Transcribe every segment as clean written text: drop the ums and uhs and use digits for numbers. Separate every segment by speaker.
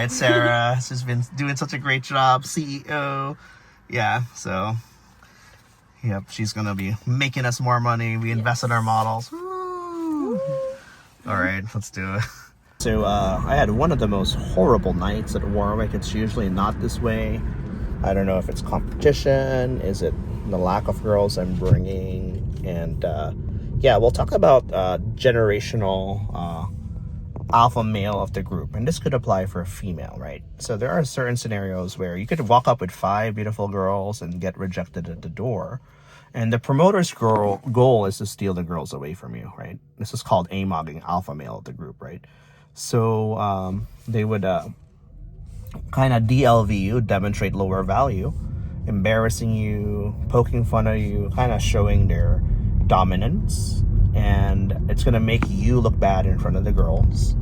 Speaker 1: right? Sara has just been doing such a great job, CEO. Yeah, so yep, she's gonna be making us more money. We invest in our models. Woo. All right, let's do it. So I had one of the most horrible nights at Warwick. It's usually not this way. I don't know if it's competition, is it the lack of girls I'm bringing, and yeah, we'll talk about generational alpha male of the group, and this could apply for a female, right? So there are certain scenarios where you could walk up with 5 beautiful girls and get rejected at the door, and the promoter's goal is to steal the girls away from you, right? This is called AMOGing, alpha male of the group, right? So they would kind of DLV you, demonstrate lower value, embarrassing you, poking fun of you, kind of showing their dominance, and it's going to make you look bad in front of the girls,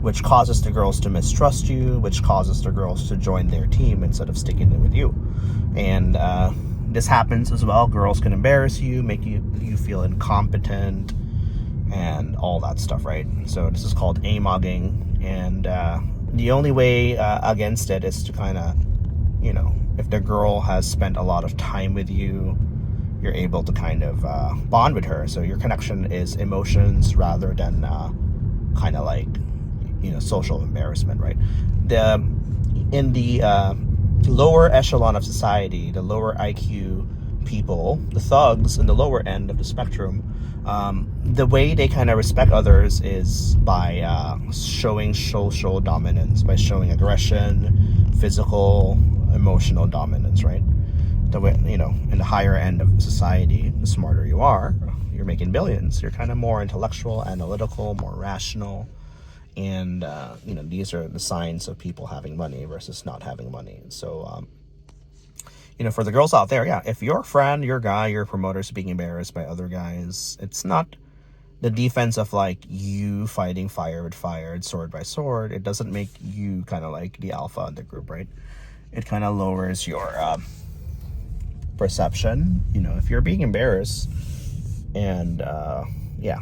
Speaker 1: which causes the girls to mistrust you, which causes the girls to join their team instead of sticking in with you. And this happens as well. Girls can embarrass you, make you feel incompetent, and all that stuff, right? So this is called AMOGing, and the only way against it is to kind of, you know, if the girl has spent a lot of time with you, you're able to kind of bond with her. So your connection is emotions rather than kind of like, you know, social embarrassment, right? In the lower echelon of society, the lower IQ people, the thugs in the lower end of the spectrum, the way they kind of respect others is by showing social dominance, by showing aggression, physical, emotional dominance, right? The way, you know, in the higher end of society, the smarter you are, you're making billions. You're kind of more intellectual, analytical, more rational, and you know, these are the signs of people having money versus not having money. So you know, for the girls out there, yeah, if your friend, your guy, your promoter's being embarrassed by other guys, it's not the defense of like you fighting fire with fire and sword by sword. It doesn't make you kind of like the alpha in the group, right? It kind of lowers your perception, you know, if you're being embarrassed. And yeah,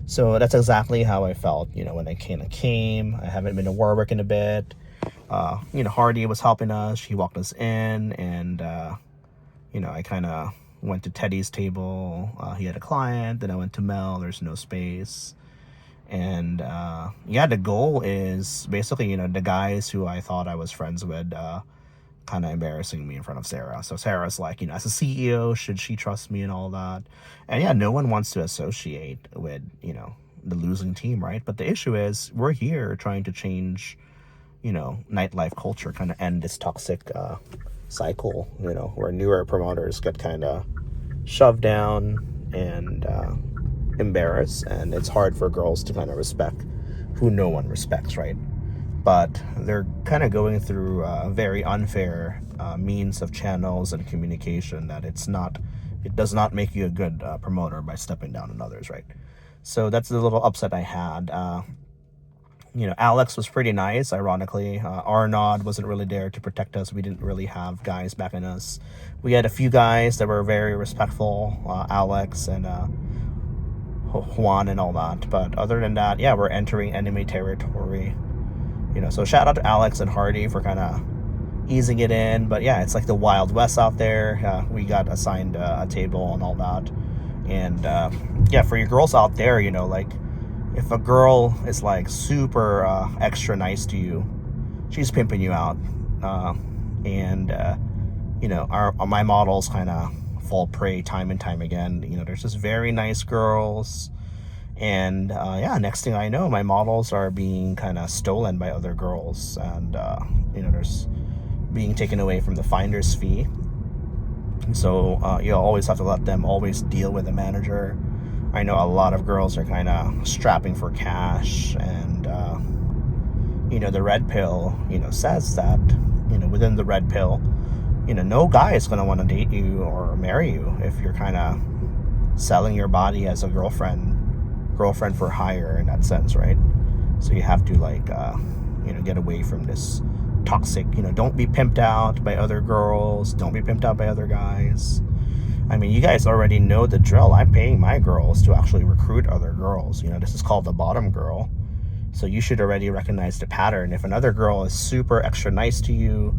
Speaker 1: so that's exactly how I felt, you know, when I came. I haven't been to Warwick in a bit. You know, Hardy was helping us. She walked us in, and you know, I kind of went to Teddy's table. He had a client. Then I went to Mel. There's no space. And yeah, the goal is basically, you know, the guys who I thought I was friends with kind of embarrassing me in front of Sara. So Sara's like, you know, as a CEO, should she trust me and all that? And yeah, no one wants to associate with, you know, the losing team, right? But the issue is we're here trying to change, you know, nightlife culture, kind of end this toxic cycle, you know, where newer promoters get kind of shoved down and embarrassed, and it's hard for girls to kind of respect who no one respects, right? But they're kind of going through very unfair means of channels and communication that it does not make you a good promoter by stepping down on others, right? So that's the little upset I had. You know, Alex was pretty nice, ironically. Arnaud wasn't really there to protect us. We didn't really have guys backing us. We had a few guys that were very respectful, Alex and Juan and all that. But other than that, yeah, we're entering enemy territory. You know, so shout out to Alex and Hardy for kind of easing it in. But yeah, it's like the Wild West out there. We got assigned a table and all that. And yeah, for you girls out there, you know, like, if a girl is like super extra nice to you, she's pimping you out. And you know, my models kind of fall prey time and time again. You know, there's just very nice girls. And yeah, next thing I know, my models are being kind of stolen by other girls. And you know, there's being taken away from the finder's fee. So you always have to let them always deal with the manager. I know a lot of girls are kind of strapping for cash, and you know, the red pill, you know, says that, you know, within the red pill, you know, no guy is going to want to date you or marry you if you're kind of selling your body as a girlfriend for hire in that sense, right? So you have to like you know, get away from this toxic, you know, don't be pimped out by other girls, don't be pimped out by other guys. I mean, you guys already know the drill. I'm paying my girls to actually recruit other girls. You know, this is called the bottom girl. So you should already recognize the pattern. If another girl is super extra nice to you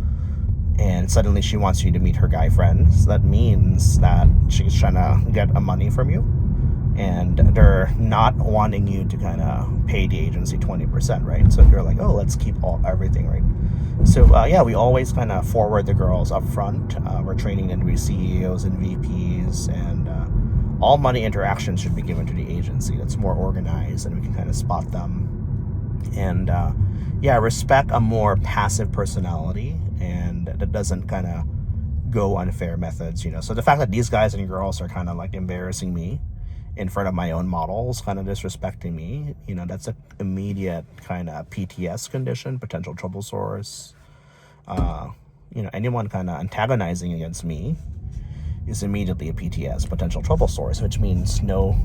Speaker 1: and suddenly she wants you to meet her guy friends, that means that she's trying to get a money from you, and they're not wanting you to kind of pay the agency 20%, right? So you're like, oh, let's keep everything, right? So yeah, we always kind of forward the girls up front. We're training them to be CEOs and VPs, and all money interactions should be given to the agency. That's more organized, and we can kind of spot them. And yeah, respect a more passive personality, and that doesn't kind of go unfair methods, So the fact that these guys and girls are kind of like embarrassing me in front of my own models, kind of disrespecting me, that's an immediate kind of PTS condition, potential trouble source. Anyone kind of antagonizing against me is immediately a PTS, potential trouble source, which means no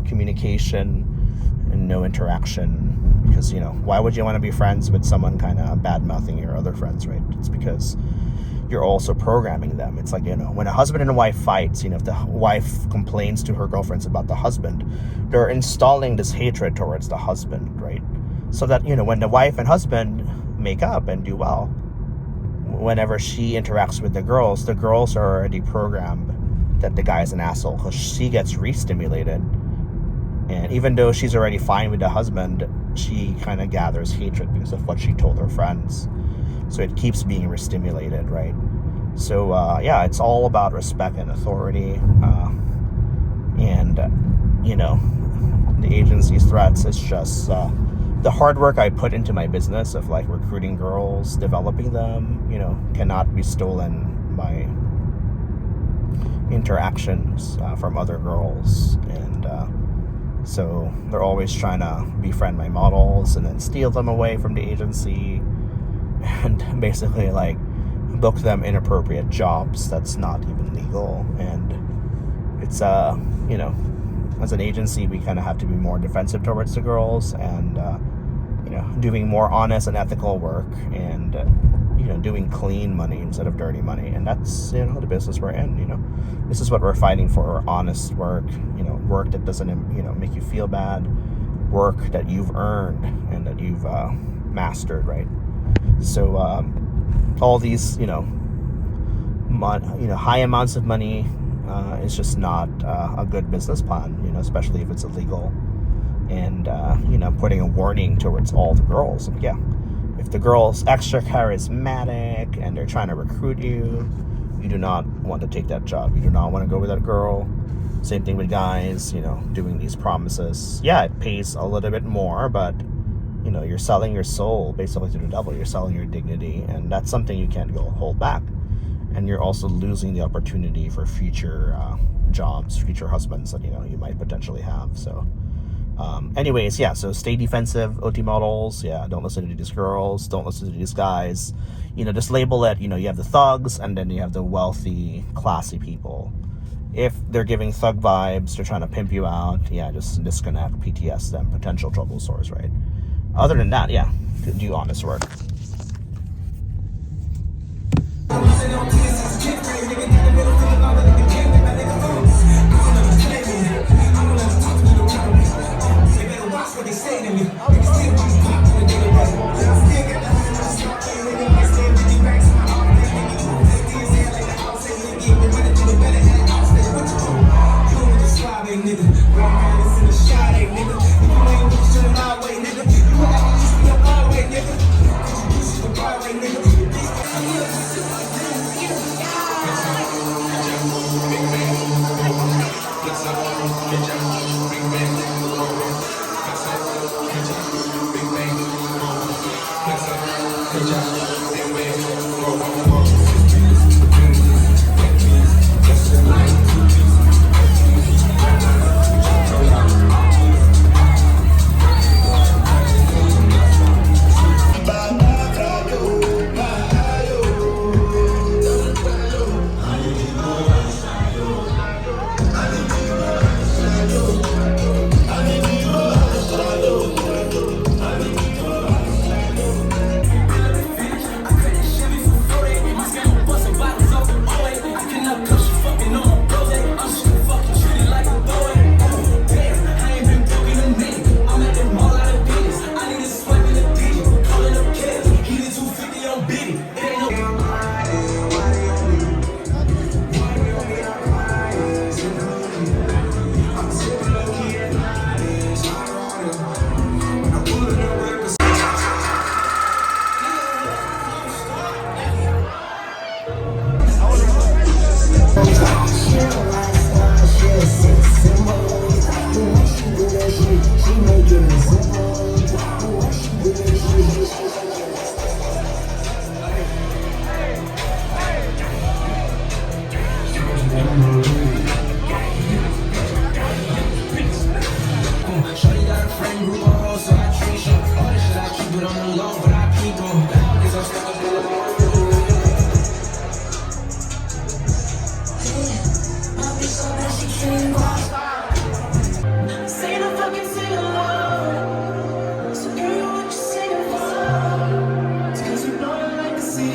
Speaker 1: communication and no interaction. Because, why would you want to be friends with someone kind of bad-mouthing your other friends, right? It's because you're also programming them. It's like, when a husband and a wife fights, if the wife complains to her girlfriends about the husband, they're installing this hatred towards the husband, right? So that, when the wife and husband make up and do well, whenever she interacts with the girls are already programmed that the guy's an asshole, because she gets re-stimulated. And even though she's already fine with the husband, she kind of gathers hatred because of what she told her friends. So it keeps being re-stimulated, right? So yeah, it's all about respect and authority. And the agency's threats is just the hard work I put into my business of like recruiting girls, developing them, cannot be stolen by interactions from other girls. And so they're always trying to befriend my models and then steal them away from the agency and basically like book them inappropriate jobs that's not even legal. And it's as an agency, we kind of have to be more defensive towards the girls, and doing more honest and ethical work, and doing clean money instead of dirty money. And that's the business we're in. This is what we're fighting for: honest work, work that doesn't make you feel bad, work that you've earned and that you've mastered, right? So all these high amounts of money is just not a good business plan, especially if it's illegal. And putting a warning towards all the girls. Like, yeah, if the girl's extra charismatic and they're trying to recruit you, you do not want to take that job. You do not want to go with that girl. Same thing with guys, doing these promises. Yeah, it pays a little bit more, but you're selling your soul basically to the devil. You're selling your dignity, and that's something you can't hold back. And you're also losing the opportunity for future jobs, future husbands that you might potentially have. So anyways, yeah, so stay defensive, OT models. Yeah, don't listen to these girls, don't listen to these guys. Just label it, you have the thugs, and then you have the wealthy, classy people. If they're giving thug vibes, they're trying to pimp you out, yeah, just disconnect, PTS them, potential trouble source, right? Other than that, yeah, do honest work.
Speaker 2: Shorty got a friend group of hoes, so I treat you. All this shit I keep it on the low, but I keep them. Cause I'm stuck up in the Say the fucking sing along. So girl, what you singing for? It's cause you know I like to see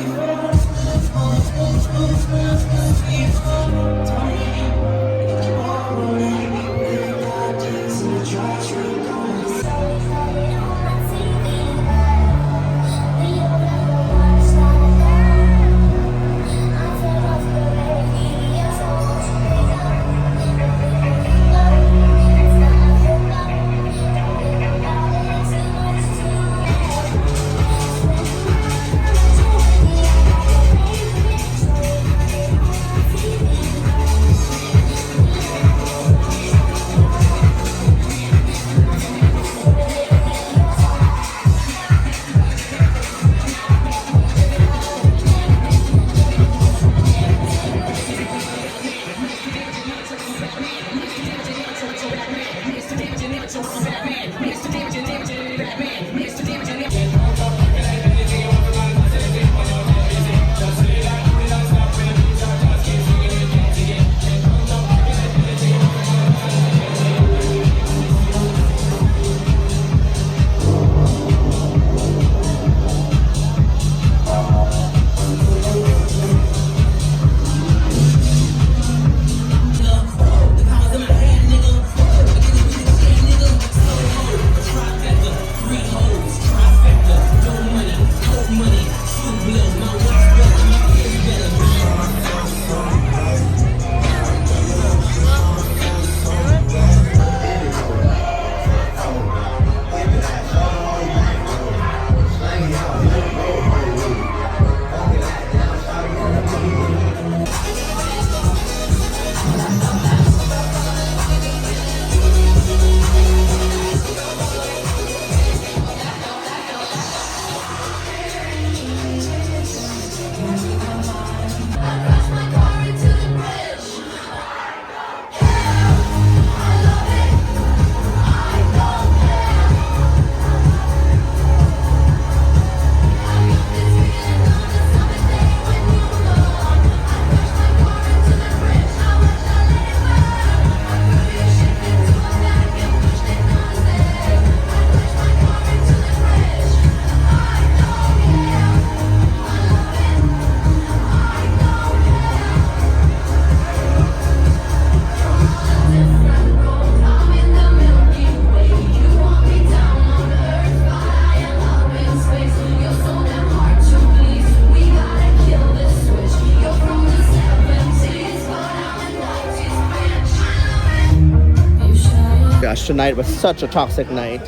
Speaker 1: Gosh, tonight was such a toxic night,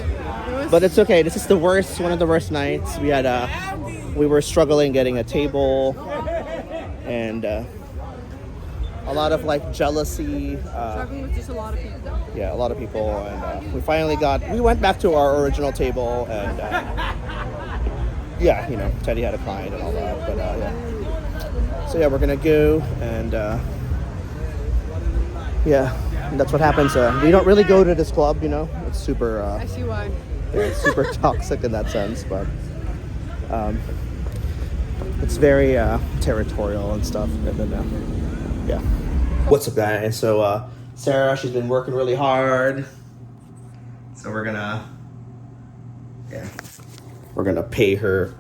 Speaker 1: but it's okay. This is the worst, one of the worst nights. We were struggling getting a table, and a lot of like jealousy.
Speaker 3: Struggling with just a lot of people.
Speaker 1: Yeah, a lot of people, and we went back to our original table, and yeah, you know, Teddy had a client and all that, but yeah. So yeah, we're gonna go, and yeah. And that's what happens. We don't really go to this club, you know. It's super.
Speaker 3: I see why.
Speaker 1: Yeah, it's super toxic in that sense, but it's very territorial and stuff. And then, yeah. What's up, guys? So Sarah, she's been working really hard. So we're gonna pay her.